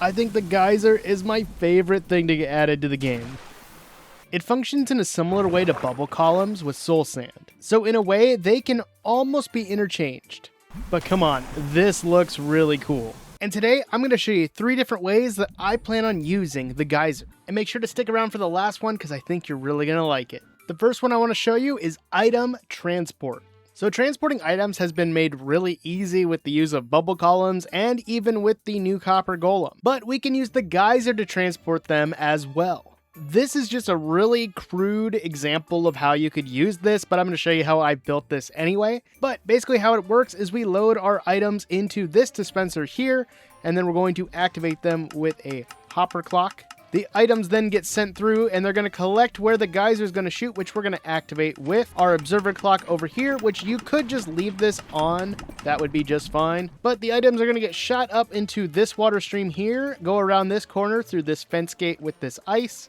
I think the geyser is my favorite thing to get added to the game. It functions in a similar way to bubble columns with soul sand, so in a way they can almost be interchanged. But come on, this looks really cool. And today I'm going to show you 3 different ways that I plan on using the geyser. And make sure to stick around for the last one because I think you're really going to like it. The first one I want to show you is item transport. So transporting items has been made really easy with the use of bubble columns and even with the new copper golem. But we can use the geyser to transport them as well. This is just a really crude example of how you could use this, but I'm going to show you how I built this anyway. But basically how it works is we load our items into this dispenser here, and then we're going to activate them with a hopper clock. The items then get sent through and they're going to collect where the geyser is going to shoot, which we're going to activate with our observer clock over here, which you could just leave this on. That would be just fine. But the items are going to get shot up into this water stream here, go around this corner through this fence gate with this ice,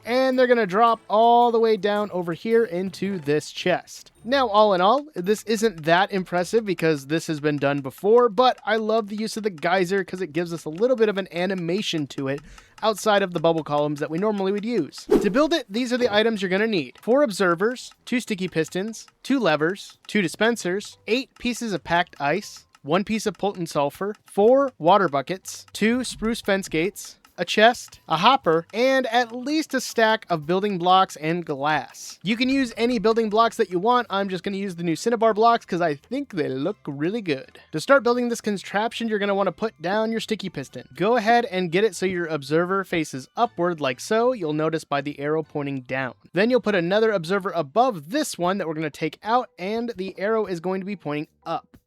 and they're going to drop all the way down over here into this chest. Now, all in all, this isn't that impressive because this has been done before, but I love the use of the geyser because it gives us a little bit of an animation to it outside of the bubble columns that we normally would use. To build it, these are the items you're going to need. 4 observers, 2 sticky pistons, 2 levers, 2 dispensers, 8 pieces of packed ice, 1 piece of molten sulfur, 4 water buckets, 2 spruce fence gates, a chest, a hopper, and at least a stack of building blocks and glass. You can use any building blocks that you want. I'm just going to use the new cinnabar blocks because I think they look really good. To start building this contraption, you're going to want to put down your sticky piston. Go ahead and get it so your observer faces upward like so. You'll notice by the arrow pointing down. Then you'll put another observer above this one that we're going to take out, and the arrow is going to be pointing up.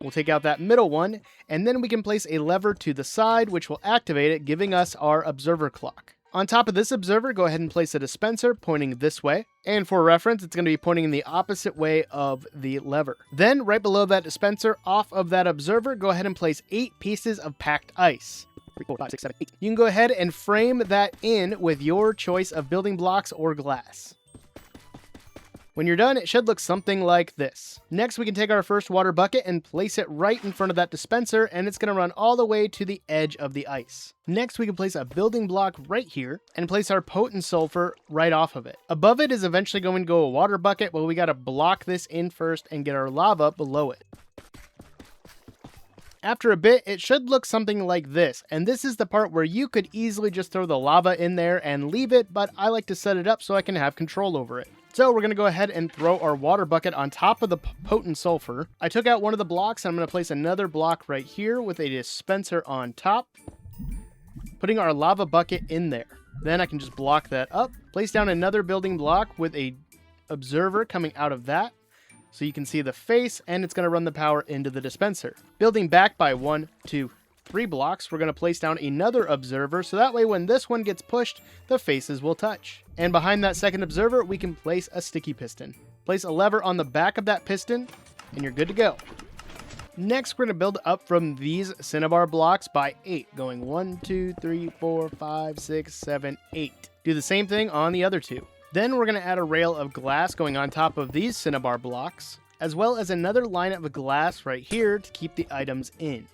We'll take out that middle one, and then we can place a lever to the side, which will activate it, giving us our observer clock. On top of this observer, go ahead and place a dispenser pointing this way. And for reference, it's going to be pointing in the opposite way of the lever. Then, right below that dispenser, off of that observer, go ahead and place 8 pieces of packed ice. 3, 4, 5, 6, 7, 8. You can go ahead and frame that in with your choice of building blocks or glass. When you're done, it should look something like this. Next, we can take our first water bucket and place it right in front of that dispenser, and it's going to run all the way to the edge of the ice. Next, we can place a building block right here and place our potent sulfur right off of it. Above it is eventually going to go a water bucket, but we got to block this in first and get our lava below it. After a bit, it should look something like this, and this is the part where you could easily just throw the lava in there and leave it, but I like to set it up so I can have control over it. So we're going to go ahead and throw our water bucket on top of the potent sulfur. I took out one of the blocks, and I'm going to place another block right here with a dispenser on top, putting our lava bucket in there. Then I can just block that up, place down another building block with a observer coming out of that, so you can see the face, and it's going to run the power into the dispenser. Building back by 1, 2, 3 blocks, we're going to place down another observer, so that way when this one gets pushed, the faces will touch. And behind that second observer, we can place a sticky piston. Place a lever on the back of that piston, and you're good to go. Next, we're going to build up from these cinnabar blocks by 8, going 1, 2, 3, 4, 5, 6, 7, 8. Do the same thing on the other 2. Then we're going to add a rail of glass going on top of these cinnabar blocks, as well as another line of glass right here to keep the items in.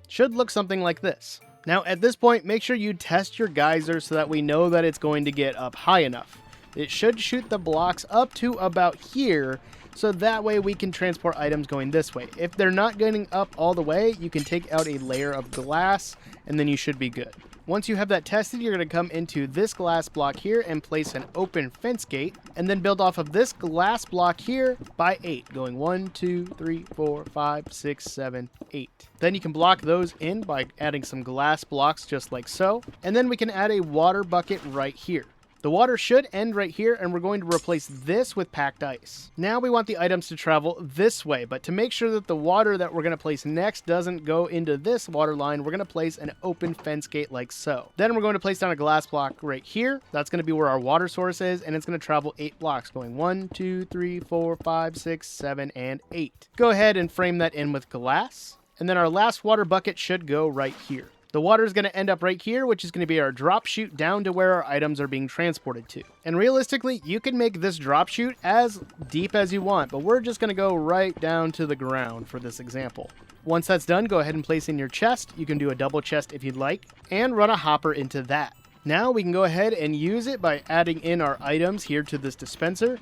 Should look something like this. Now at this point, make sure you test your geyser so that we know that it's going to get up high enough. It should shoot the blocks up to about here, so that way we can transport items going this way. If they're not getting up all the way, you can take out a layer of glass and then you should be good. Once you have that tested, you're going to come into this glass block here and place an open fence gate, and then build off of this glass block here by 8, going 1, 2, 3, 4, 5, 6, 7, 8. Then you can block those in by adding some glass blocks just like so, and then we can add a water bucket right here. The water should end right here, and we're going to replace this with packed ice. Now we want the items to travel this way, but to make sure that the water that we're going to place next doesn't go into this water line, we're going to place an open fence gate like so. Then we're going to place down a glass block right here. That's going to be where our water source is, and it's going to travel 8 blocks, going 1, 2, 3, 4, 5, 6, 7, and 8. Go ahead and frame that in with glass, and then our last water bucket should go right here. The water is going to end up right here, which is going to be our drop chute down to where our items are being transported to. And realistically, you can make this drop chute as deep as you want, but we're just going to go right down to the ground for this example. Once that's done, go ahead and place in your chest. You can do a double chest if you'd like, and run a hopper into that. Now we can go ahead and use it by adding in our items here to this dispenser.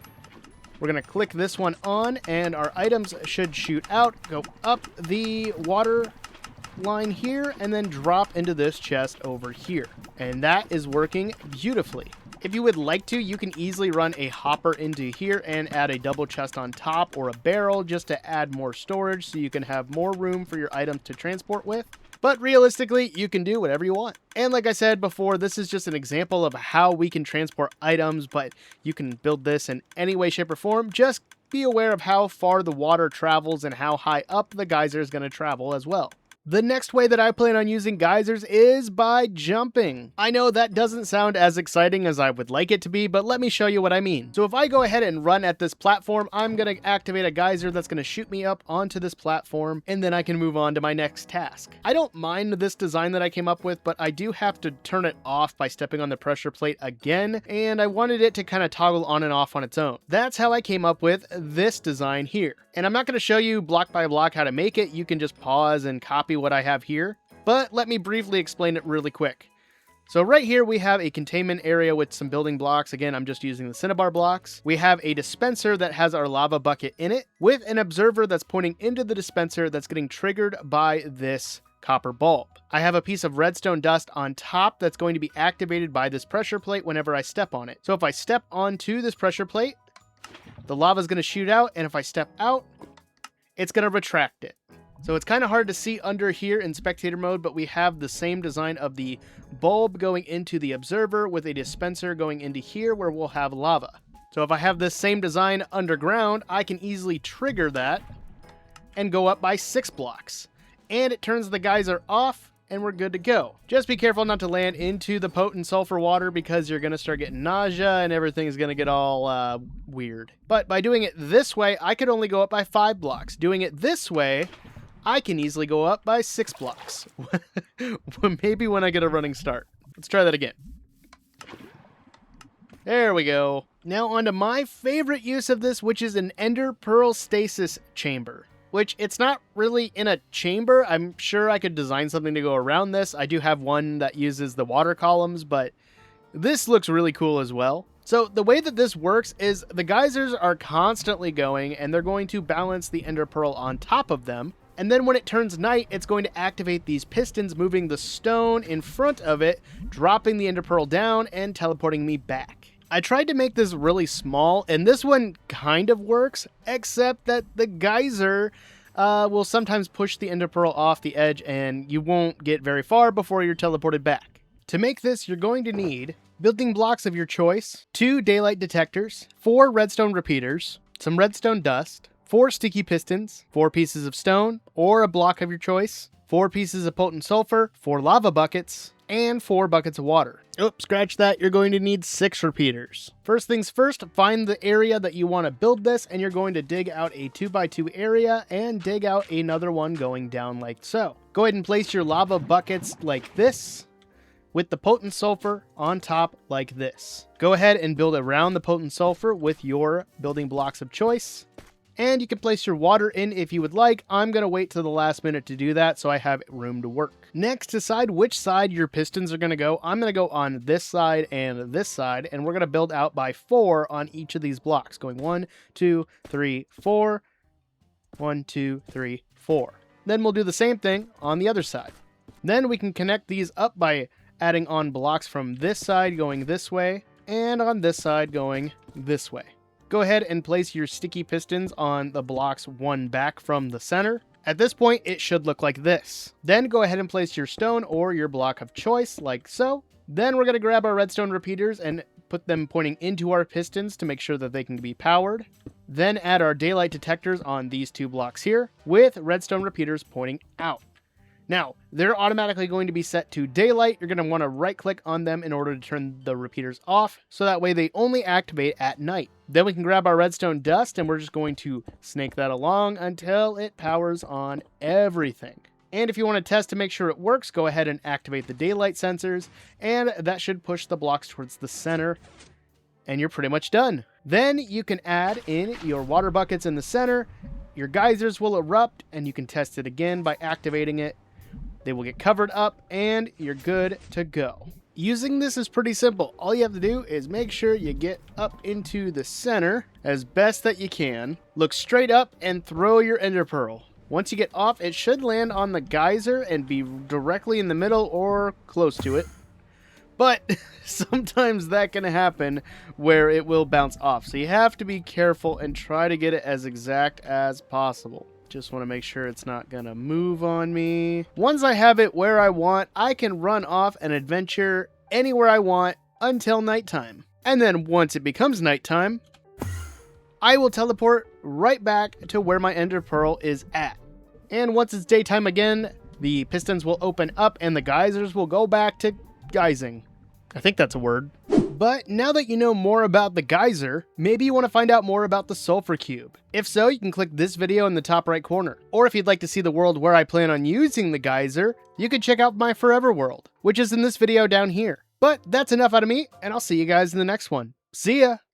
We're going to click this one on, and our items should shoot out, go up the water line here, and then drop into this chest over here. And that is working beautifully. If you would like to, you can easily run a hopper into here and add a double chest on top or a barrel just to add more storage so you can have more room for your items to transport with. But realistically, you can do whatever you want. And like I said before, this is just an example of how we can transport items, but you can build this in any way, shape, or form. Just be aware of how far the water travels and how high up the geyser is going to travel as well. The next way that I plan on using geysers is by jumping. I know that doesn't sound as exciting as I would like it to be, but let me show you what I mean. So if I go ahead and run at this platform, I'm going to activate a geyser that's going to shoot me up onto this platform, and then I can move on to my next task. I don't mind this design that I came up with, but I do have to turn it off by stepping on the pressure plate again, and I wanted it to kind of toggle on and off on its own. That's how I came up with this design here. And I'm not going to show you block by block how to make it. You can just pause and copy what I have here, but let me briefly explain it really quick. So right here we have a containment area with some building blocks. Again, I'm just using the cinnabar blocks. We have a dispenser that has our lava bucket in it with an observer that's pointing into the dispenser that's getting triggered by this copper bulb. I have a piece of redstone dust on top that's going to be activated by this pressure plate whenever I step on it. So if I step onto this pressure plate, the lava is going to shoot out, and if I step out, it's going to retract it. So it's kind of hard to see under here in spectator mode, but we have the same design of the bulb going into the observer with a dispenser going into here where we'll have lava. So if I have this same design underground, I can easily trigger that and go up by 6 blocks. And it turns the geyser off, and we're good to go. Just be careful not to land into the potent sulfur water because you're going to start getting nausea and everything's going to get all weird. But by doing it this way, I could only go up by 5 blocks. Doing it this way, I can easily go up by 6 blocks. Maybe when I get a running start. Let's try that again. There we go. Now onto my favorite use of this, which is an ender pearl stasis chamber. Which it's not really in a chamber. I'm sure I could design something to go around this. I do have one that uses the water columns, but this looks really cool as well. So the way that this works is the geysers are constantly going, and they're going to balance the ender pearl on top of them. And then when it turns night, it's going to activate these pistons, moving the stone in front of it, dropping the ender pearl down and teleporting me back. I tried to make this really small, and this one kind of works, except that the geyser will sometimes push the ender pearl off the edge, and you won't get very far before you're teleported back. To make this, you're going to need building blocks of your choice, 2 daylight detectors, 4 redstone repeaters, some redstone dust, 4 sticky pistons, 4 pieces of stone, or a block of your choice, 4 pieces of potent sulfur, 4 lava buckets, and 4 buckets of water. Oops, scratch that, you're going to need 6 repeaters. First things first, find the area that you want to build this, and you're going to dig out a 2x2 area and dig out another one going down like so. Go ahead and place your lava buckets like this, with the potent sulfur on top like this. Go ahead and build around the potent sulfur with your building blocks of choice. And you can place your water in if you would like. I'm going to wait till the last minute to do that so I have room to work. Next, decide which side your pistons are going to go. I'm going to go on this side, and we're going to build out by 4 on each of these blocks, going 1, 2, 3, 4, 1, 2, 3, 4. Then we'll do the same thing on the other side. Then we can connect these up by adding on blocks from this side going this way, and on this side going this way. Go ahead and place your sticky pistons on the blocks 1 back from the center. At this point, it should look like this. Then go ahead and place your stone or your block of choice like so. Then we're going to grab our redstone repeaters and put them pointing into our pistons to make sure that they can be powered. Then add our daylight detectors on these 2 blocks here with redstone repeaters pointing out. Now, they're automatically going to be set to daylight. You're going to want to right click on them in order to turn the repeaters off, so that way they only activate at night. Then we can grab our redstone dust, and we're just going to snake that along until it powers on everything. And if you want to test to make sure it works, go ahead and activate the daylight sensors, and that should push the blocks towards the center, and you're pretty much done. Then you can add in your water buckets in the center, your geysers will erupt, and you can test it again by activating it. They will get covered up, and you're good to go. Using this is pretty simple. All you have to do is make sure you get up into the center as best that you can. Look straight up and throw your ender pearl. Once you get off, it should land on the geyser and be directly in the middle or close to it. But sometimes that can happen where it will bounce off. So you have to be careful and try to get it as exact as possible. Just want to make sure it's not going to move on me. Once I have it where I want, I can run off and adventure anywhere I want until nighttime. And then once it becomes nighttime, I will teleport right back to where my ender pearl is at. And once it's daytime again, the pistons will open up and the geysers will go back to geysing. I think that's a word. But now that you know more about the geyser, maybe you want to find out more about the sulfur cube. If so, you can click this video in the top right corner. Or if you'd like to see the world where I plan on using the geyser, you can check out my forever world, which is in this video down here. But that's enough out of me, and I'll see you guys in the next one. See ya!